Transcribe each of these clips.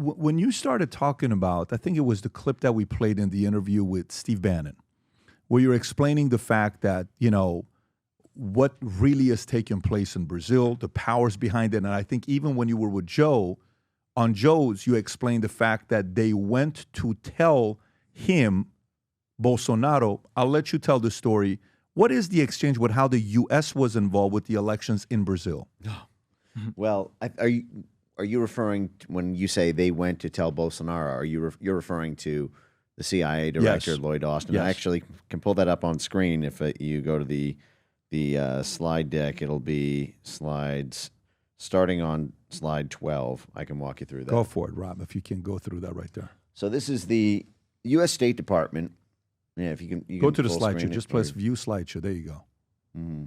when you started talking about, I think it was the clip that we played in the interview with Steve Bannon, where you're explaining the fact that, what really is taking place in Brazil, the powers behind it. And I think even when you were with Joe, on Joe's, you explained the fact that they went to tell him, Bolsonaro, I'll let you tell the story. What is the exchange with how the U.S. was involved with the elections in Brazil? Well, are you referring to, when you say they went to tell Bolsonaro? You're referring to the CIA director, Yes. Lloyd Austin? Yes. I actually can pull that up on screen if you go to the slide deck. It'll be slides starting on slide 12. I can walk you through that. Go for it, Rob, if you can go through that right there. So this is the U.S. State Department. Yeah, if you can Go to the full slideshow. screen it Just for press you. view slideshow. There you go. Mm-hmm.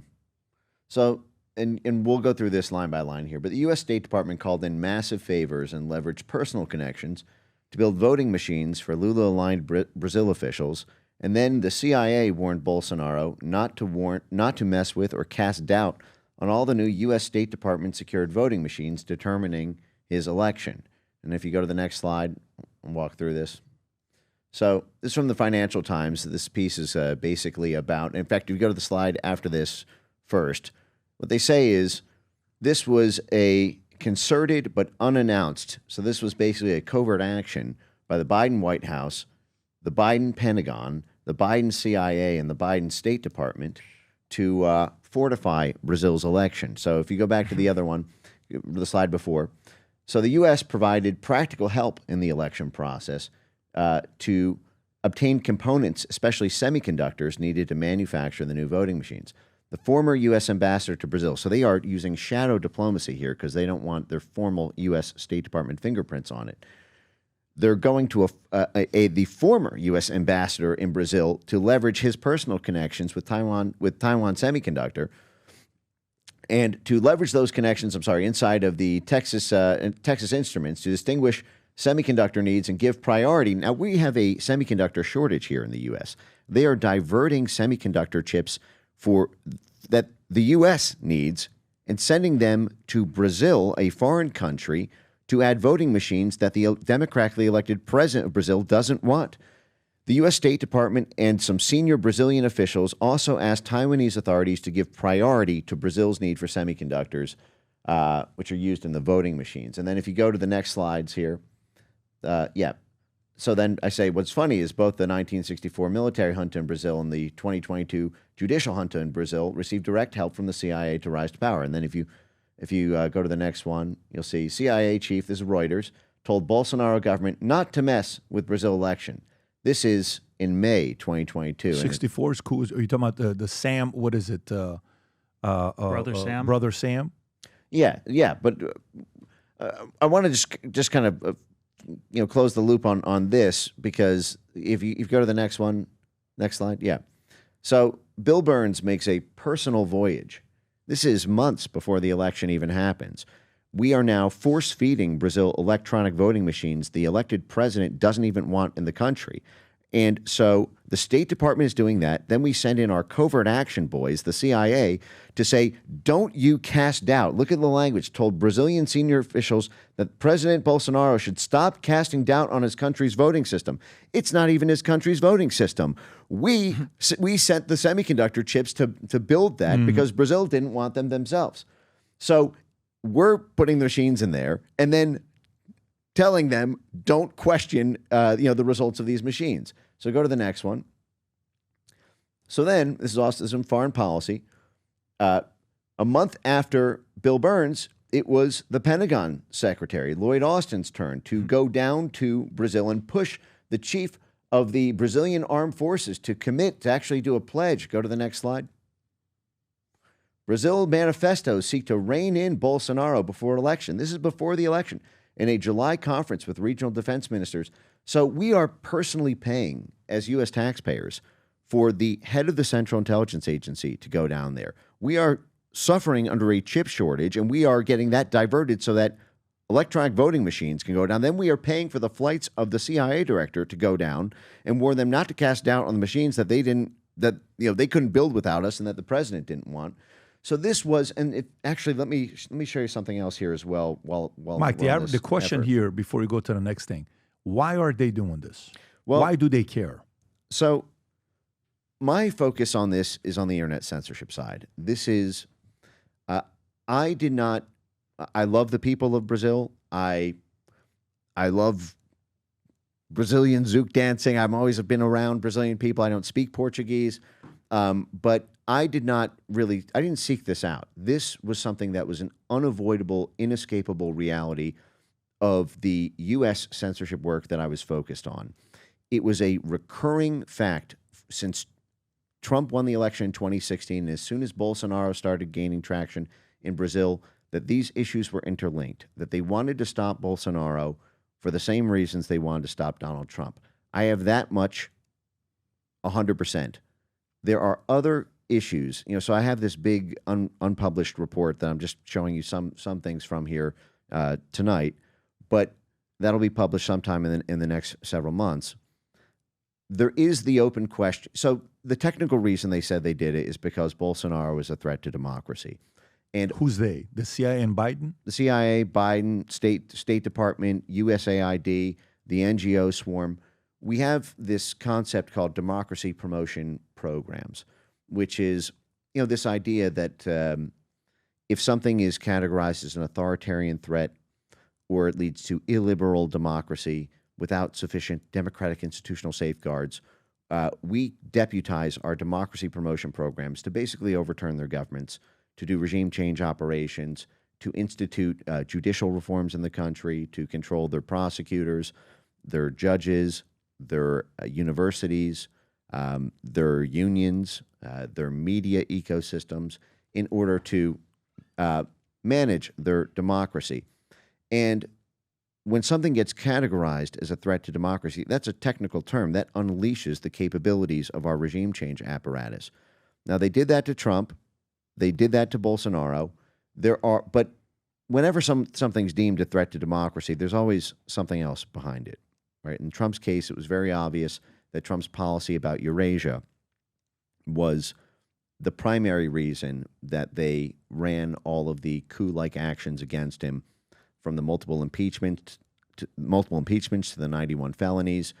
So, and we'll go through this line by line here, but the U.S. State Department called in massive favors and leveraged personal connections to build voting machines for Lula-aligned Brazil officials, and then the CIA warned Bolsonaro not to mess with or cast doubt on all the new U.S. State Department secured voting machines determining his election. And if you go to the next slide, I'll walk through this. So this is from the Financial Times. This piece is basically about, in fact, if you go to the slide after this first, what they say is this was a concerted but unannounced, so this was basically a covert action by the Biden White House, the Biden Pentagon, the Biden CIA, and the Biden State Department to fortify Brazil's election. So if you go back to the other one, the slide before, so the U.S. provided practical help in the election process to obtain components, especially semiconductors, needed to manufacture the new voting machines. The former U.S. ambassador to Brazil, so they are using shadow diplomacy here because they don't want their formal U.S. State Department fingerprints on it. They're going to the former U.S. ambassador in Brazil to leverage his personal connections with Taiwan Semiconductor, and to leverage those connections, inside of the Texas Instruments to distinguish semiconductor needs and give priority. Now, we have a semiconductor shortage here in the U.S. They are diverting semiconductor chips that the U.S. needs and sending them to Brazil, a foreign country, to add voting machines that the democratically elected president of Brazil doesn't want. The U.S. State Department and some senior Brazilian officials also asked Taiwanese authorities to give priority to Brazil's need for semiconductors, which are used in the voting machines. And then if you go to the next slides here, So then I say what's funny is both the 1964 military junta in Brazil and the 2022 judicial junta in Brazil received direct help from the CIA to rise to power. And then if you go to the next one, you'll see CIA chief, this is Reuters, told Bolsonaro government not to mess with Brazil election. This is in May 2022. 64 is cool. Are you talking about the Sam? What is it? Brother Sam? Brother Sam? Yeah. But I want to just kind of close the loop on this, because if you go to the next one, next slide, yeah. So Bill Burns makes a personal voyage. This is months before the election even happens. We are now force-feeding Brazil electronic voting machines the elected president doesn't even want in the country. And so the State Department is doing that. Then we send in our covert action boys, the CIA, to say, don't you cast doubt. Look at the language. Told Brazilian senior officials that President Bolsonaro should stop casting doubt on his country's voting system. It's not even his country's voting system. We sent the semiconductor chips to build that because Brazil didn't want them themselves. So we're putting the machines in there and then telling them, don't question the results of these machines. So go to the next one. So then, this is in foreign policy. A month after Bill Burns, it was the Pentagon Secretary, Lloyd Austin's turn to go down to Brazil and push the chief of the Brazilian Armed Forces to commit to actually do a pledge. Go to the next slide. Brazil manifestos seek to rein in Bolsonaro before election. This is before the election, in a July conference with regional defense ministers. So we are personally paying, as U.S. taxpayers, for the head of the Central Intelligence Agency to go down there. We are suffering under a chip shortage, and we are getting that diverted so that electronic voting machines can go down. Then we are paying for the flights of the CIA director to go down and warn them not to cast doubt on the machines that they couldn't build without us and that the president didn't want. So this was, and actually, let me show you something else here as well. While Mike, we're on the this question effort. here before we go to the next thing, why are they doing this? Well, Why do they care? So my focus on this is on the internet censorship side. This is, I love the people of Brazil. I love Brazilian zouk dancing. I've always been around Brazilian people. I don't speak Portuguese, but I didn't seek this out. This was something that was an unavoidable, inescapable reality of the U.S. censorship work that I was focused on. It was a recurring fact since Trump won the election in 2016, and as soon as Bolsonaro started gaining traction in Brazil, that these issues were interlinked, that they wanted to stop Bolsonaro for the same reasons they wanted to stop Donald Trump. I have that much 100%. There are other issues, so I have this big unpublished report that I'm just showing you some things from here tonight, but that'll be published sometime in the next several months. There is the open question. So the technical reason they said they did it is because Bolsonaro is a threat to democracy. And who's they? The CIA and Biden? The CIA, Biden, State Department, USAID, the NGO swarm. We have this concept called democracy promotion programs, which is, this idea that if something is categorized as an authoritarian threat or it leads to illiberal democracy without sufficient democratic institutional safeguards, we deputize our democracy promotion programs to basically overturn their governments, to do regime change operations, to institute judicial reforms in the country, to control their prosecutors, their judges, their universities, their unions, their media ecosystems, in order to manage their democracy. And when something gets categorized as a threat to democracy, that's a technical term that unleashes the capabilities of our regime change apparatus. Now, they did that to Trump. They did that to Bolsonaro. But whenever something's deemed a threat to democracy, there's always something else behind it, right? In Trump's case, it was very obvious that Trump's policy about Eurasia was the primary reason that they ran all of the coup-like actions against him, from the multiple impeachments to the 91 felonies,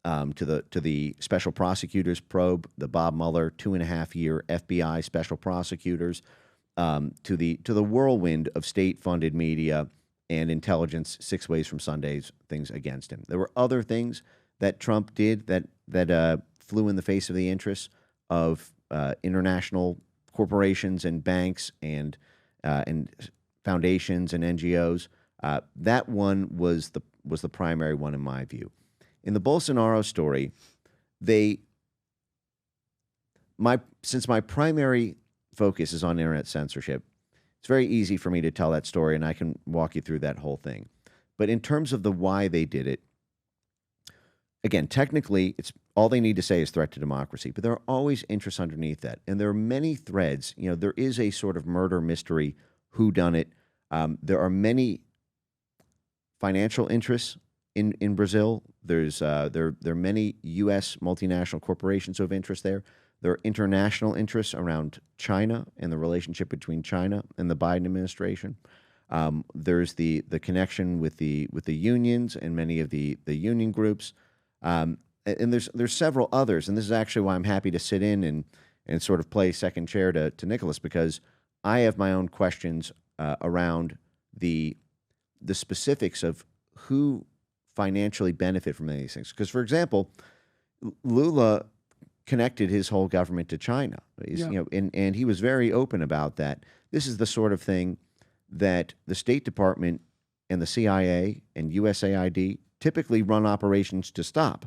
to the special prosecutors probe, the Bob Mueller 2.5-year FBI special prosecutors, to the whirlwind of state-funded media and intelligence 6 ways from Sunday's things against him. There were other things that Trump did that flew in the face of the interests of international corporations and banks and foundations and NGOs. That one was the primary one in my view. In the Bolsonaro story, since my primary focus is on internet censorship, it's very easy for me to tell that story, and I can walk you through that whole thing. But in terms of the why they did it, again, technically, it's all they need to say is threat to democracy, but there are always interests underneath that, and there are many threads. There is a sort of murder mystery whodunit. There are many financial interests in Brazil. There are many U.S. multinational corporations who have interest there. There are international interests around China and the relationship between China and the Biden administration. There's the connection with the unions and many of the union groups, and there's several others. And this is actually why I'm happy to sit in and sort of play second chair to Nicholas, because I have my own questions around the specifics of who financially benefit from any of these things. Because, for example, Lula connected his whole government to China. And he was very open about that. This is the sort of thing that the State Department and the CIA and USAID typically run operations to stop.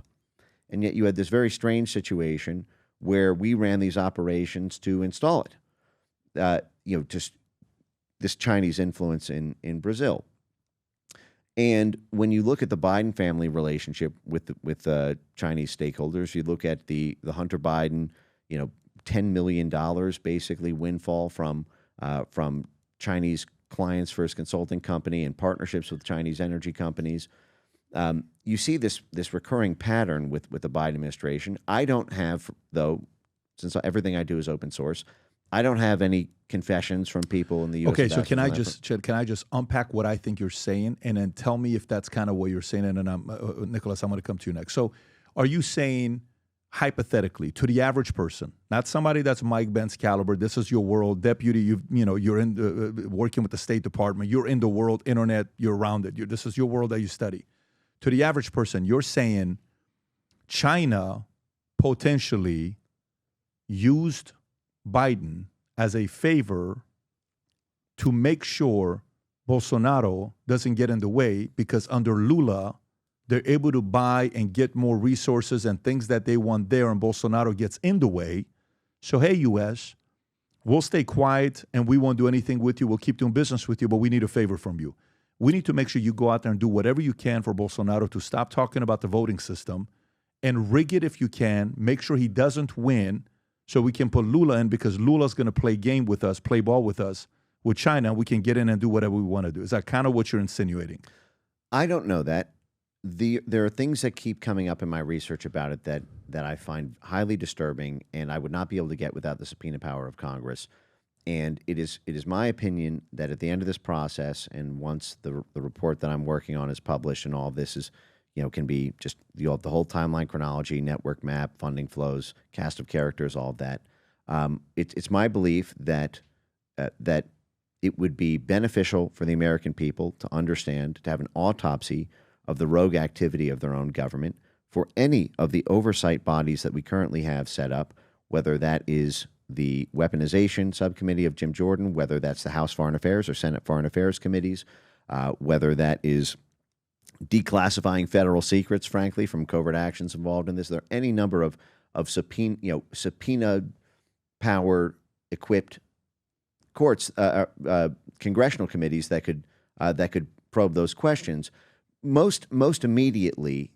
And yet you had this very strange situation where we ran these operations to install it. Just this Chinese influence in Brazil. And when you look at the Biden family relationship with Chinese stakeholders, you look at the Hunter Biden, $10 million basically windfall from Chinese clients for his consulting company and partnerships with Chinese energy companies. You see this recurring pattern with the Biden administration. I don't have, though, since everything I do is open source, I don't have any confessions from people in the U.S. Okay, so can I ambassador's just unpack what I think you're saying, and then tell me if that's kind of what you're saying, and then Nicholas, I'm going to come to you next. So, are you saying hypothetically to the average person, not somebody that's Mike Benz caliber, this is your world, deputy, you're in working with the State Department, you're in the world, internet, you're around it, this is your world that you study. To the average person, you're saying China potentially used Biden as a favor to make sure Bolsonaro doesn't get in the way, because under Lula, they're able to buy and get more resources and things that they want there, and Bolsonaro gets in the way. So, hey, U.S., we'll stay quiet and we won't do anything with you. We'll keep doing business with you, but we need a favor from you. We need to make sure you go out there and do whatever you can for Bolsonaro to stop talking about the voting system and rig it if you can. Make sure he doesn't win so we can put Lula in, because Lula's going to play game with us, play ball with us, with China. We can get in and do whatever we want to do. Is that kind of what you're insinuating? I don't know that. There are things that keep coming up in my research about it that I find highly disturbing, and I would not be able to get without the subpoena power of Congress. And it is my opinion that at the end of this process, and once the report that I'm working on is published, and all of this is, can be just the whole timeline chronology, network map, funding flows, cast of characters, all of that. It's my belief that that it would be beneficial for the American people to understand, to have an autopsy of the rogue activity of their own government, for any of the oversight bodies that we currently have set up, whether that is the weaponization subcommittee of Jim Jordan, whether that's the House Foreign Affairs or Senate Foreign Affairs committees, whether that is declassifying federal secrets, frankly, from covert actions involved in this. There are any number of subpoena power equipped courts, congressional committees that could probe those questions. Most immediately,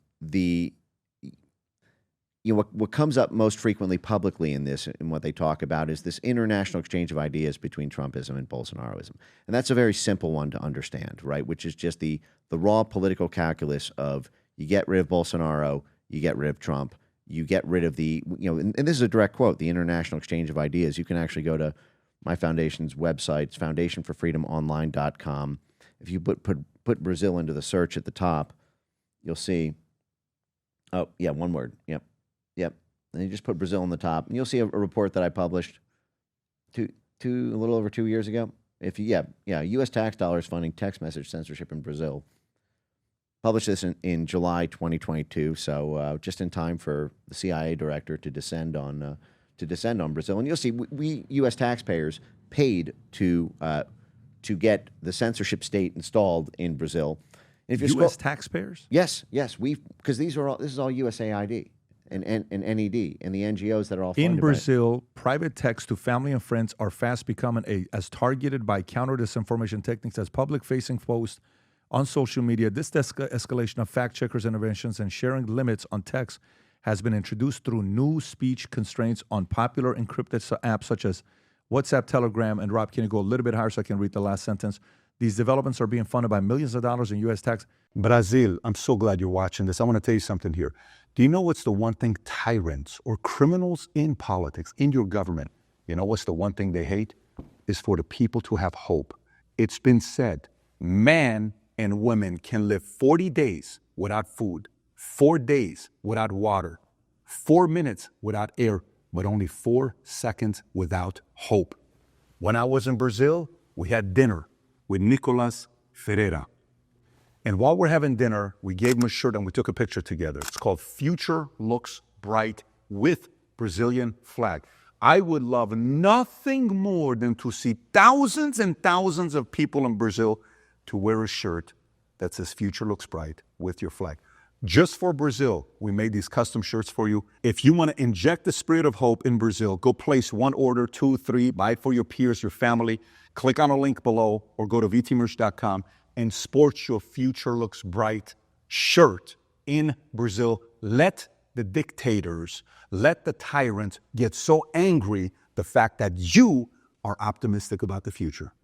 what comes up most frequently publicly in this, and what they talk about, is this international exchange of ideas between Trumpism and Bolsonaroism. And that's a very simple one to understand, right? Which is just the raw political calculus of, you get rid of Bolsonaro, you get rid of Trump, you get rid of and this is a direct quote, the international exchange of ideas. You can actually go to my foundation's website, foundationforfreedomonline.com. If you put Brazil into the search at the top, you'll see, oh, yeah, one word. Yep. And you just put Brazil on the top, and you'll see a report that I published a little over 2 years ago. U.S. tax dollars funding text message censorship in Brazil. Published this in July 2022, so just in time for the CIA director to descend on Brazil. And you'll see we U.S. taxpayers paid to get the censorship state installed in Brazil. And if U.S. taxpayers? Yes, because this is all USAID and NED and the NGOs that are all funded in Brazil. Private texts to family and friends are fast becoming as targeted by counter disinformation techniques as public-facing posts on social media. This escalation of fact-checkers' interventions and sharing limits on text has been introduced through new speech constraints on popular encrypted apps such as WhatsApp, Telegram, and Rob, can you go a little bit higher so I can read the last sentence? These developments are being funded by millions of dollars in U.S. tax. Brazil, I'm so glad you're watching this. I want to tell you something here. Do you know what's the one thing tyrants or criminals in politics, in your government, what's the one thing they hate? Is for the people to have hope. It's been said, man and women can live 40 days without food, 4 days without water, 4 minutes without air, but only 4 seconds without hope. When I was in Brazil, we had dinner with Nicolas Ferreira. And while we're having dinner, we gave him a shirt and we took a picture together. It's called Future Looks Bright with Brazilian flag. I would love nothing more than to see thousands and thousands of people in Brazil to wear a shirt that says Future Looks Bright with your flag. Just for Brazil, we made these custom shirts for you. If you want to inject the spirit of hope in Brazil, go place 1 order, 2, 3, buy it for your peers, your family. Click on a link below or go to vtmerch.com and sport your Future Looks Bright shirt in Brazil. Let the dictators, let the tyrants get so angry the fact that you are optimistic about the future.